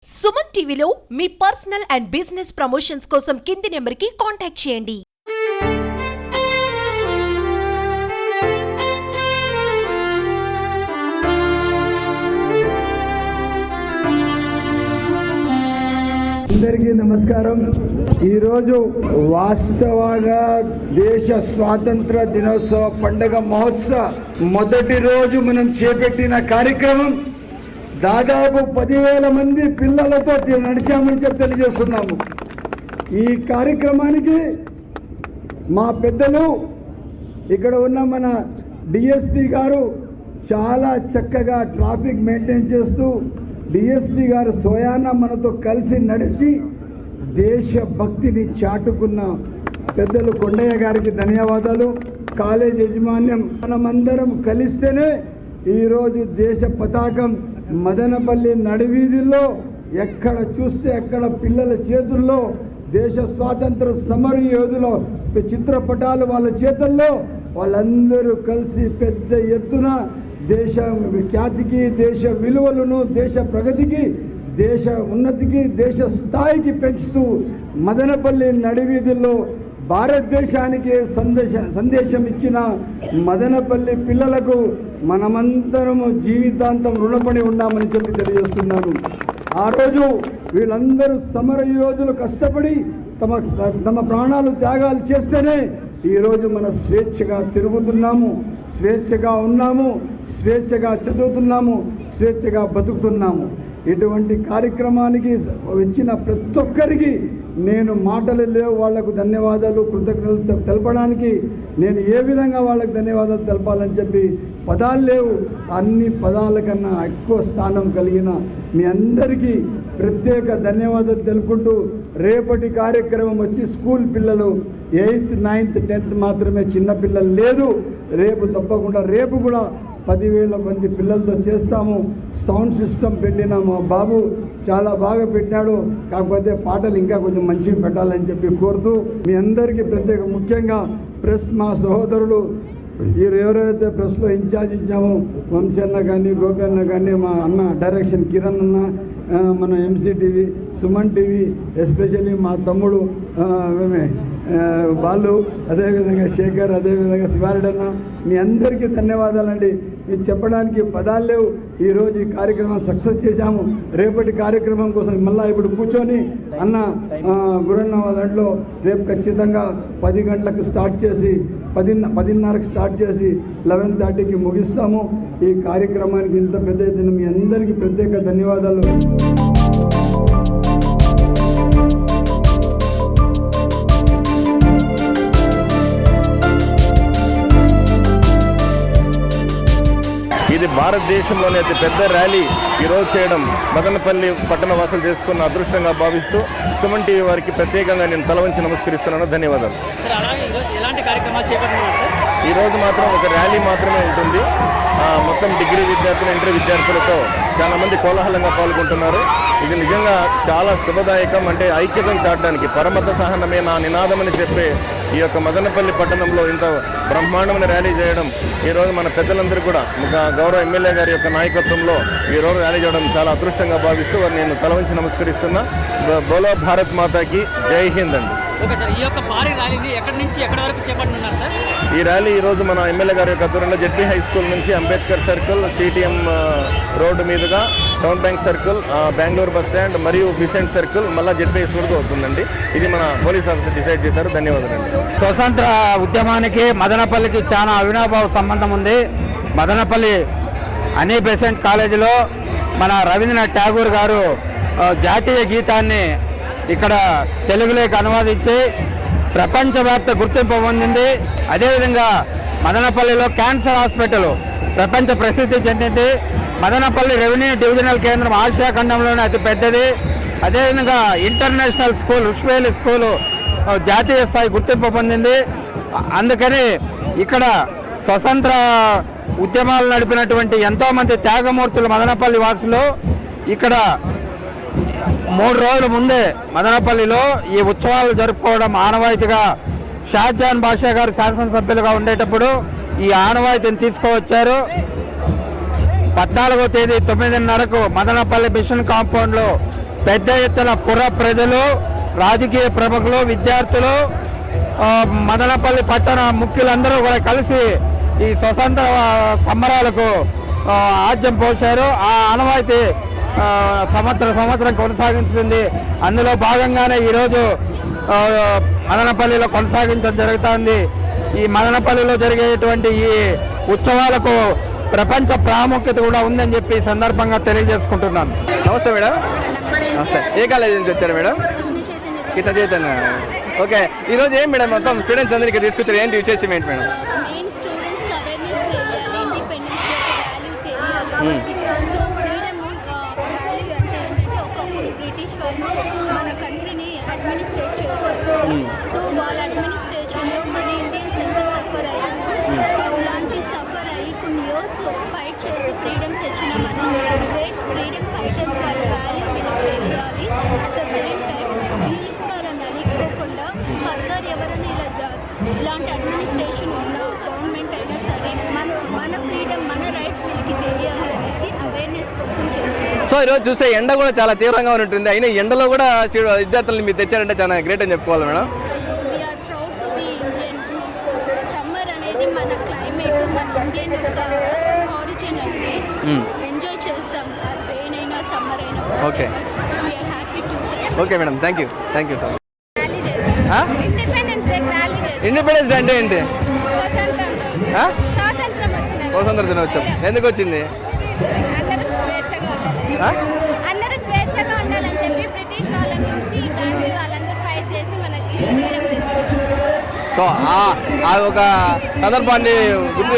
సుమన్ టీవీలో మీ personal and business promotions కోసం కింది నెంబర్కి కాంటాక్ట్ చేయండి. అందరికీ నమస్కారం. ఈరోజు వాస్తవంగా దేశ స్వాతంత్ర దినోత్సవ పండుగ మహోత్సవ మొదటి రోజు మనం చేపట్టిన కార్యక్రమం దాదాపు 10,000 మంది పిల్లలతో నడిచామని చెప్పి తెలియజేస్తున్నాము. ఈ కార్యక్రమానికి మా పెద్దలు ఇక్కడ ఉన్న మన డిఎస్పి గారు చాలా చక్కగా ట్రాఫిక్ మెయింటైన్ చేస్తూ డిఎస్పి గారు స్వయాన మనతో కలిసి నడిచి దేశభక్తిని చాటుకున్న పెద్దలు కొండయ్య గారికి ధన్యవాదాలు. కాలేజ్ యాజమాన్యం మనమందరం కలిస్తేనే ఈరోజు దేశ పతాకం మదనపల్లి నడివీధిలో ఎక్కడ చూస్తే అక్కడ పిల్లల చేతుల్లో దేశ స్వాతంత్ర సమర యోధుల చిత్రపటాలు వాళ్ళ చేతుల్లో వాళ్ళందరూ కలిసి పెద్ద ఎత్తున దేశ ఖ్యాతికి, దేశ విలువలను, దేశ ప్రగతికి, దేశ ఉన్నతికి, దేశ స్థాయికి పెంచుతూ మదనపల్లి నడివీధుల్లో భారతదేశానికి సందేశం ఇచ్చిన మదనపల్లి పిల్లలకు మనమందరము జీవితాంతం రుణపడి ఉన్నామని చెప్పి తెలియజేస్తున్నాను. ఆ రోజు వీళ్ళందరూ సమర యోధులు కష్టపడి తమ ప్రాణాలు త్యాగాలు చేస్తేనే ఈరోజు మన స్వేచ్ఛగా తిరుగుతున్నాము, స్వేచ్ఛగా ఉన్నాము, స్వేచ్ఛగా చదువుతున్నాము, స్వేచ్ఛగా బతుకుతున్నాము. ఇటువంటి కార్యక్రమానికి వచ్చిన ప్రతి ఒక్కరికి నేను మాటలు లేవు వాళ్లకు ధన్యవాదాలు, కృతజ్ఞతలు తెలపడానికి. నేను ఏ విధంగా వాళ్ళకు ధన్యవాదాలు తెలపాలని చెప్పి పదాలు లేవు. అన్ని పదాల కన్నా ఎక్కువ స్థానం కలిగిన మీ అందరికీ ప్రత్యేక ధన్యవాదాలు తెలుపుకుంటూ రేపటి కార్యక్రమం వచ్చి స్కూల్ పిల్లలు 8th, 9th, 10th మాత్రమే, చిన్న పిల్లలు లేదు. రేపు తప్పకుండా రేపు కూడా 10,000 మంది పిల్లలతో చేస్తాము. సౌండ్ సిస్టమ్ పెట్టిన మా బాబు చాలా బాగా పెట్టాడు, కాకపోతే పాటలు ఇంకా కొంచెం మంచిగా పెట్టాలని చెప్పి కోరుతూ మీ అందరికీ ప్రత్యేక ముఖ్యంగా ప్రెస్ మా సహోదరులు ఎవరైతే ప్రెస్లో ఇన్ఛార్జ్ ఇచ్చామో వంశీ అన్న కానీ, గోపి అన్న కానీ, మా అన్న డైరెక్షన్ కిరణ్ అన్న, మన MC TV, Suman TV, especially మా తమ్ముడు బాలు, అదేవిధంగా శేఖర్, అదేవిధంగా శివారెడ్డి అన్న, మీ అందరికీ ధన్యవాదాలండి. మీకు చెప్పడానికి పదాలు లేవు. ఈరోజు ఈ కార్యక్రమం సక్సెస్ చేశాము. రేపటి కార్యక్రమం కోసం మళ్ళీ ఇప్పుడు కూర్చొని అన్న గురన్న దాంట్లో రేపు ఖచ్చితంగా 10 గంటలకు స్టార్ట్ చేసి 10:30కి స్టార్ట్ చేసి 11:30కి ముగిస్తాము. ఈ కార్యక్రమానికి ఇంత పెద్ద ఎత్తున మీ అందరికీ ప్రత్యేక ధన్యవాదాలు. ఇది భారతదేశంలోనే అతి పెద్ద ర్యాలీ ఈరోజు చేయడం మదనపల్లి పట్టణ వాసులు చేసుకున్న అదృష్టంగా భావిస్తూ సుమన్ టీవీ వారికి ప్రత్యేకంగా నేను తలవంచి నమస్కరిస్తున్నాను. ధన్యవాదాలు. ఈరోజు మాత్రం ఒక ర్యాలీ మాత్రమే ఉంటుంది. మొత్తం డిగ్రీ విద్యార్థులు, ఇంటర్ విద్యార్థులతో చాలా మంది కోలాహలంగా పాల్గొంటున్నారు. ఇది నిజంగా చాలా శుభదాయకం. అంటే ఐక్యతను చాటడానికి పరమత సహనమే నా నినాదం అని చెప్పే ఈ యొక్క మదనపల్లి పట్టణంలో ఇంత బ్రహ్మాండమైన ర్యాలీ చేయడం ఈరోజు మన పెద్దలందరూ కూడా గౌరవ ఎమ్మెల్యే గారి యొక్క నాయకత్వంలో ఈరోజు ర్యాలీ చేయడం చాలా అదృష్టంగా భావిస్తూ నేను తలవంచి నమస్కరిస్తున్నా. బోలో భారత్ మాతాకి జై హింద్ అండి. ఈ యొక్క భారీ ర్యాలీని ఎక్కడి నుంచి ఎక్కడి వరకు చేపట్టనున్నారు సార్? ఈ ర్యాలీ ఈరోజు మన ఎమ్మెల్యే గారి యొక్క ఆధ్వర్యంలో జెడ్పీ హై స్కూల్ నుంచి అంబేద్కర్ సర్కిల్, సిటిఎం రోడ్డు మీదుగా town bank circle, Bengaluru bus stand మరియు బిసెంట్ సర్కిల్, మళ్ళీ జెడ్పీ హై స్కూల్కి అవుతుందండి. ఇది మన పోలీస్ ఆఫీసర్ డిసైడ్ చేశారు. ధన్యవాదాలండి. స్వతంత్ర ఉద్యమానికి మదనపల్లికి చాలా అవినాభావ సంబంధం ఉంది. మదనపల్లి అనీ బెసెంట్ కాలేజీలో మన రవీంద్రనాథ్ ఠాగూర్ గారు జాతీయ గీతాన్ని ఇక్కడ తెలుగులోకి అనువాదించి ప్రపంచవ్యాప్త గుర్తింపు పొందింది. అదేవిధంగా మదనపల్లిలో క్యాన్సర్ హాస్పిటల్ ప్రపంచ ప్రసిద్ధి చెందింది. మదనపల్లి రెవెన్యూ డివిజనల్ కేంద్రం ఆసియా ఖండంలోనే అతి పెద్దది. అదేవిధంగా ఇంటర్నేషనల్ స్కూల్ ఉష్వేలి స్కూలు జాతీయ స్థాయి గుర్తింపు పొందింది. అందుకని ఇక్కడ స్వతంత్ర ఉద్యమాలు నడిపినటువంటి ఎంతోమంది త్యాగమూర్తులు మదనపల్లి వాసులు ఇక్కడ 3 రోజుల ముందే మదనపల్లిలో ఈ ఉత్సవాలు జరుపుకోవడం ఆనవాయితీగా షాజహాన్ బాషా గారు శాసనసభ్యులుగా ఉండేటప్పుడు ఈ ఆనవాయితీని తీసుకువచ్చారు. 14వ తేదీ 9:30కు మదనపల్లి మిషన్ కాంపౌండ్లో పెద్ద ఎత్తున పుర ప్రజలు, రాజకీయ ప్రముఖులు, విద్యార్థులు, మదనపల్లి పట్టణ ముఖ్యులందరూ కూడా కలిసి ఈ స్వతంత్ర సంబరాలకు ఆద్యం పోశారు. ఆ ఆనవాయితీ సంవత్సరం కొనసాగిస్తుంది. అందులో భాగంగానే ఈరోజు మదనపల్లిలో కొనసాగించడం జరుగుతుంది. ఈ మదనపల్లిలో జరిగేటువంటి ఈ ఉత్సవాలకు ప్రపంచ ప్రాముఖ్యత కూడా ఉందని చెప్పి ఈ సందర్భంగా తెలియజేసుకుంటున్నాను. నమస్తే మేడం. నమస్తే. ఏ కాలేజీ నుంచి వచ్చారు మేడం? కృష్ణ చైతన్య. ఓకే, ఈరోజు ఏం మేడం మొత్తం స్టూడెంట్స్ అందరికీ తీసుకొచ్చారు, ఏంటి విశేషం ఏంటి మేడం? మెయిన్ స్టూడెంట్స్కి అవేర్నెస్ తెలియాలి, ఇండిపెండెన్స్ వాల్యూ తెలియాలి. సో ఫ్రీడమ్ అంటే ఏంటంటే ఒకప్పుడు బ్రిటిష్ వాళ్ళు మన కంట్రీని అడ్మినిస్ట్రేట్ చేశారు. సో వాళ్ళ అడ్మినిస్ట్రేషన్లో మన ఇండియన్స్ ఎంత సఫర్ అయ్యారు. సో ఇలాంటి సఫర్ అయ్యి కొన్ని ఇయర్స్ ఫైట్ చేసి ఫ్రీడమ్ తెచ్చిన మన గ్రేట్ ఫ్రీడమ్ ఫైటర్స్ వాళ్ళ వాల్యూ వీళ్ళకి తెలియాలి. అట్ ద సేమ్ టైం వీళ్ళు కూడా నలిగిపోకుండా ఫర్దర్ ఎవరైనా ఇలాంటి అడ్మినిస్ట్రేషన్ ఉన్న గవర్నమెంట్ అయినా సరే మన ఫ్రీడమ్, మన రైట్స్ వీళ్ళకి తెలియాలి అనేసి అవేర్నెస్ కోసం చేస్తారు. సో ఈరోజు చూస్తే ఎండ కూడా చాలా తీవ్రంగా ఉంటుంది, అయినా ఎండలో కూడా విద్యార్థులను మీరు తెచ్చారంటే చాలా గ్రేట్ అని చెప్పుకోవాలి madam. We are proud to be Indian. Summer అనేది మన క్లైమేట్, మన ఇండియన్ యొక్క ఆరిజిన్ అండి. ఎంజాయ్ చేస్తాం, రెయిన్ అయినా సమ్మర్ అయినా. Okay, we are happy to. Okay madam, thank you sir. Rally చేస్తాం. ఇండిపెండెన్స్ డే ర్యాలీ చేస్తాం. ఇండిపెండెన్స్ డే అంటే ఏంటి? స్వాతంత్రం వచ్చింది. స్వాతంత్ర దినోత్సవం ఎందుకు వచ్చింది? అందరూ స్వేచ్ఛగా ఉండాలని చెప్పి బ్రిటిష్ వాళ్ళ నుంచి గాంధీ వాళ్ళందరూ ఫైట్ చేసి మనకి ఫ్రీడమ్ తెచ్చారు. సో ఆ ఒక సందర్భాన్ని గుర్తు